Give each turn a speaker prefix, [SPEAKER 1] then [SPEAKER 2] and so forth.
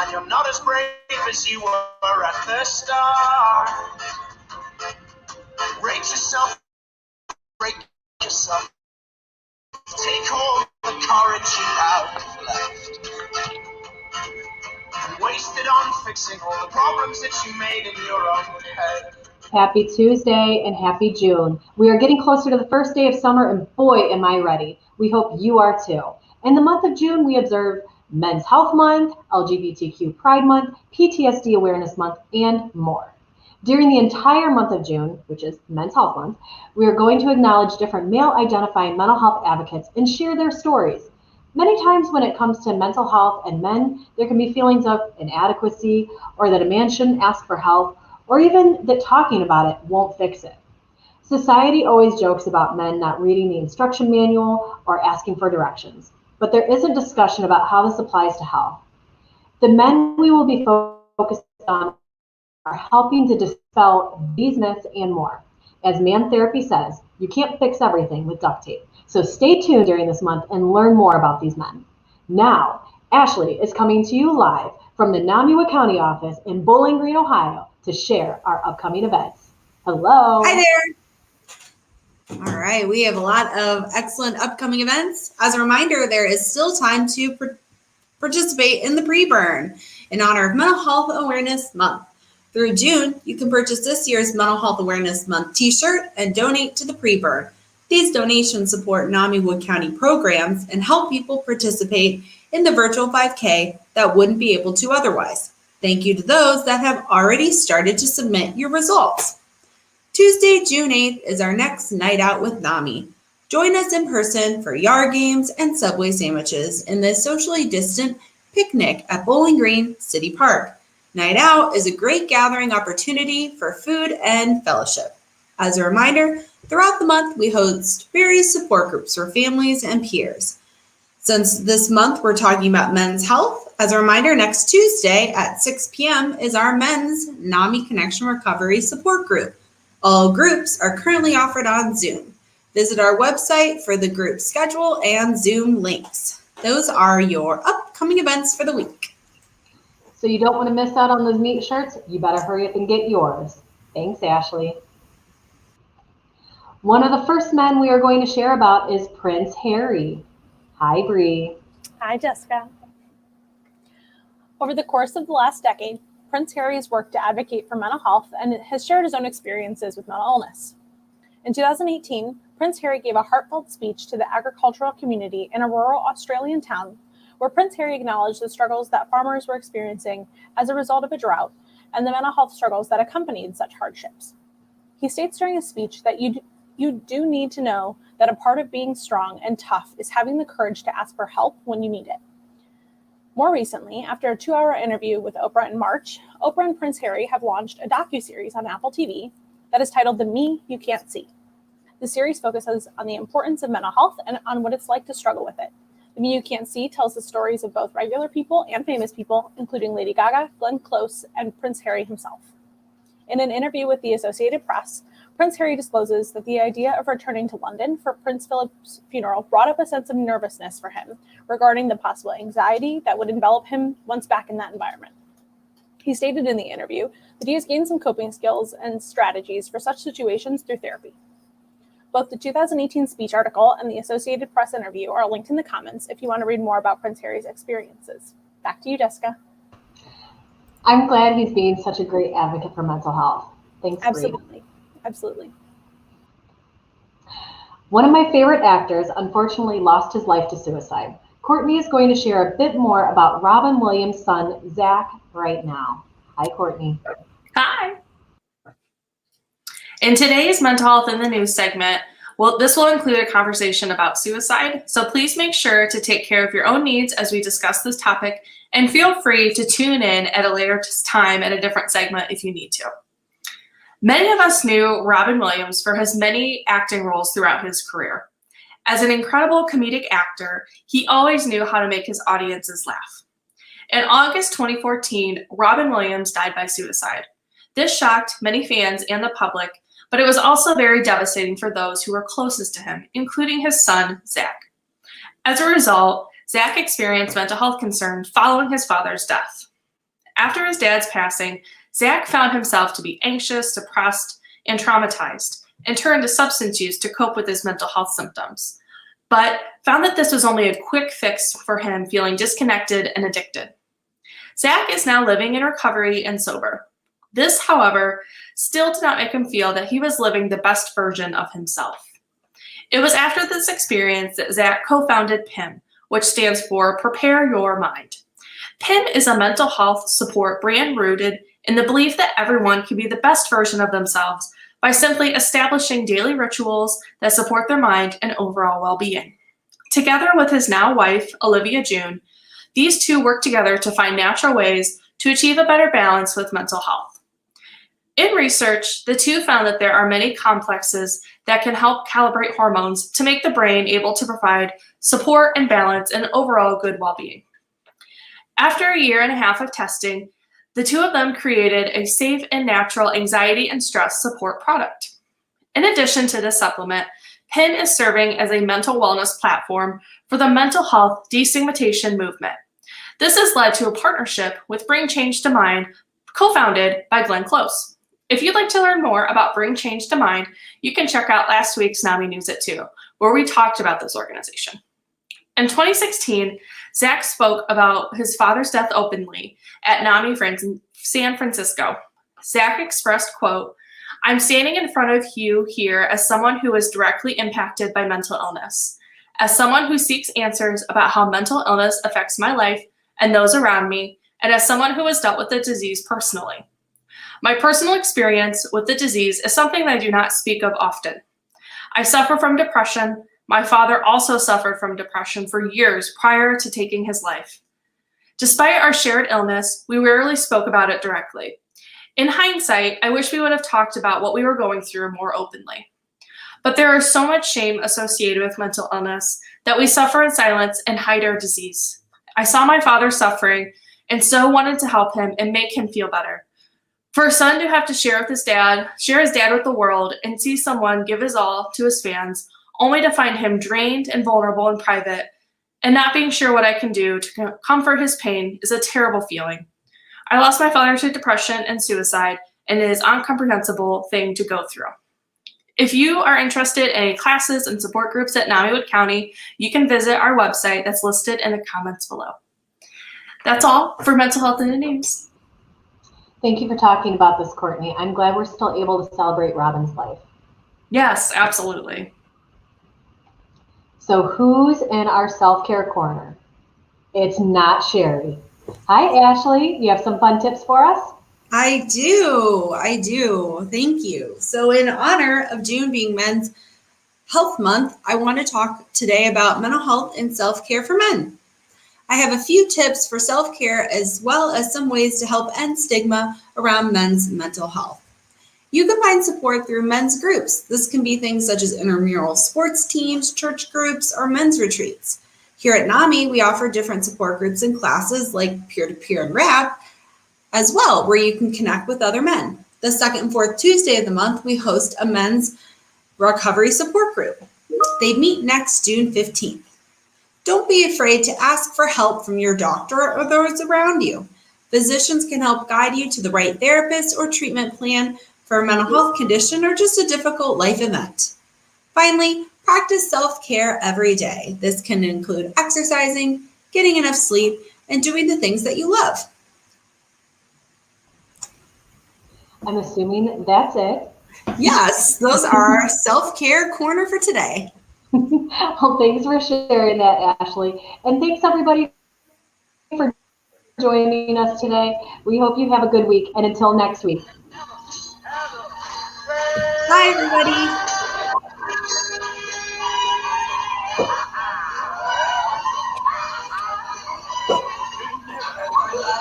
[SPEAKER 1] man, you're not as brave as you were at the start. Rate yourself, break yourself. Take all the courage you have left and waste it on fixing all the problems that you made in your own head.
[SPEAKER 2] Happy Tuesday and happy June. We are getting closer to the first day of summer, and boy, am I ready. We hope you are too. In the month of June, we observe Men's Health Month, LGBTQ Pride Month, PTSD Awareness Month, and more. During the entire month of June, which is Men's Health Month, we are going to acknowledge different male-identifying mental health advocates and share their stories. Many times when it comes to mental health and men, there can be feelings of inadequacy, or that a man shouldn't ask for help, or even that talking about it won't fix it. Society always jokes about men not reading the instruction manual or asking for directions, but there isn't discussion about how this applies to health. The men we will be focused on are helping to dispel these myths and more. As Man Therapy says, you can't fix everything with duct tape. So stay tuned during this month and learn more about these men. Now, Ashley is coming to you live from the NAMI County office in Bowling Green, Ohio, to share our upcoming events. Hello.
[SPEAKER 3] Hi there. All right, we have a lot of excellent upcoming events. As a reminder, there is still time to participate in the PreBurn in honor of Mental Health Awareness Month. Through June, you can purchase this year's Mental Health Awareness Month T-shirt and donate to the PreBurn. These donations support NAMI Wood County programs and help people participate in the virtual 5K that wouldn't be able to otherwise. Thank you to those that have already started to submit your results. Tuesday, June 8th is our next Night Out with NAMI. Join us in person for yard games and Subway sandwiches in this socially distant picnic at Bowling Green City Park. Night Out is a great gathering opportunity for food and fellowship. As a reminder, throughout the month, we host various support groups for families and peers. Since this month, we're talking about men's health. As a reminder, next Tuesday at 6 p.m. is our men's NAMI Connection Recovery Support Group. All groups are currently offered on Zoom. Visit our website for the group schedule and Zoom links. Those are your upcoming events for the week.
[SPEAKER 2] So you don't want to miss out on those neat shirts? You better hurry up and get yours. Thanks, Ashley. One of the first men we are going to share about is Prince Harry. Hi, Bree.
[SPEAKER 4] Hi, Jessica. Over the course of the last decade, Prince Harry has worked to advocate for mental health and has shared his own experiences with mental illness. In 2018, Prince Harry gave a heartfelt speech to the agricultural community in a rural Australian town, where Prince Harry acknowledged the struggles that farmers were experiencing as a result of a drought and the mental health struggles that accompanied such hardships. He states during his speech that you do need to know that a part of being strong and tough is having the courage to ask for help when you need it. More recently, after a 2-hour interview with Oprah in March, Oprah and Prince Harry have launched a docuseries on Apple TV that is titled The Me You Can't See. The series focuses on the importance of mental health and on what it's like to struggle with it. The Me You Can't See tells the stories of both regular people and famous people, including Lady Gaga, Glenn Close, and Prince Harry himself. In an interview with the Associated Press, Prince Harry discloses that the idea of returning to London for Prince Philip's funeral brought up a sense of nervousness for him regarding the possible anxiety that would envelop him once back in that environment. He stated in the interview that he has gained some coping skills and strategies for such situations through therapy. Both the 2018 speech article and the Associated Press interview are linked in the comments if you want to read more about Prince Harry's experiences. Back to you, Jessica.
[SPEAKER 2] I'm glad he's being such a great advocate for mental health. Thanks,
[SPEAKER 4] Absolutely.
[SPEAKER 2] Bree.
[SPEAKER 4] Absolutely.
[SPEAKER 2] One of my favorite actors unfortunately lost his life to suicide. Courtney is going to share a bit more about Robin Williams' son, Zach, right now. Hi, Courtney.
[SPEAKER 5] Hi. In today's Mental Health in the News segment, this will include a conversation about suicide, so please make sure to take care of your own needs as we discuss this topic, and feel free to tune in at a later time at a different segment if you need to. Many of us knew Robin Williams for his many acting roles throughout his career. As an incredible comedic actor, he always knew how to make his audiences laugh. In August 2014, Robin Williams died by suicide. This shocked many fans and the public, but it was also very devastating for those who were closest to him, including his son, Zach. As a result, Zach experienced mental health concerns following his father's death. After his dad's passing, Zach found himself to be anxious, depressed, and traumatized, and turned to substance use to cope with his mental health symptoms, but found that this was only a quick fix for him feeling disconnected and addicted. Zach is now living in recovery and sober. This, however, still did not make him feel that he was living the best version of himself. It was after this experience that Zach co-founded PIM, which stands for Prepare Your Mind. PIM is a mental health support brand rooted in the belief that everyone can be the best version of themselves by simply establishing daily rituals that support their mind and overall well-being. Together with his now wife, Olivia June, these two work together to find natural ways to achieve a better balance with mental health. In research, the two found that there are many complexes that can help calibrate hormones to make the brain able to provide support and balance and overall good well-being. After a year and a half of testing, the two of them created a safe and natural anxiety and stress support product. In addition to this supplement, PIM is serving as a mental wellness platform for the mental health destigmatization movement. This has led to a partnership with Bring Change to Mind, co-founded by Glenn Close. If you'd like to learn more about Bring Change to Mind, you can check out last week's NAMI News at 2, where we talked about this organization. In 2016, Zach spoke about his father's death openly at NAMI in San Francisco. Zach expressed, quote, "I'm standing in front of you here as someone who is directly impacted by mental illness, as someone who seeks answers about how mental illness affects my life and those around me, and as someone who has dealt with the disease personally. My personal experience with the disease is something that I do not speak of often. I suffer from depression. My father also suffered from depression for years prior to taking his life. Despite our shared illness, we rarely spoke about it directly. In hindsight, I wish we would have talked about what we were going through more openly. But there is so much shame associated with mental illness that we suffer in silence and hide our disease. I saw my father suffering and so wanted to help him and make him feel better. For a son to have to share his dad with the world and see someone give his all to his fans, only to find him drained and vulnerable in private, and not being sure what I can do to comfort his pain is a terrible feeling. I lost my father to depression and suicide, and it is an incomprehensible thing to go through. If you are interested in any classes and support groups at NAMI Wood County, you can visit our website that's listed in the comments below." That's all for Mental Health in the News.
[SPEAKER 2] Thank you for talking about this, Courtney. I'm glad we're still able to celebrate Robin's life.
[SPEAKER 5] Yes, absolutely.
[SPEAKER 2] So who's in our self-care corner? It's not Sherry. Hi, Ashley. You have some fun tips for us?
[SPEAKER 3] I do. Thank you. So in honor of June being Men's Health Month, I want to talk today about mental health and self-care for men. I have a few tips for self-care as well as some ways to help end stigma around men's mental health. You can find support through men's groups. This can be things such as intramural sports teams, church groups, or men's retreats. Here at NAMI, we offer different support groups and classes like peer-to-peer and RAP as well, where you can connect with other men. The second and fourth Tuesday of the month, we host a men's recovery support group. They meet next June 15th. Don't be afraid to ask for help from your doctor or those around you. Physicians can help guide you to the right therapist or treatment plan for a mental health condition or just a difficult life event. Finally, practice self-care every day. This can include exercising, getting enough sleep, and doing the things that you love.
[SPEAKER 2] I'm assuming that's it.
[SPEAKER 3] Yes, those are our self-care corner for today.
[SPEAKER 2] Well, thanks for sharing that, Ashley. And thanks, everybody, for joining us today. We hope you have a good week. And until next week.
[SPEAKER 3] Bye, everybody.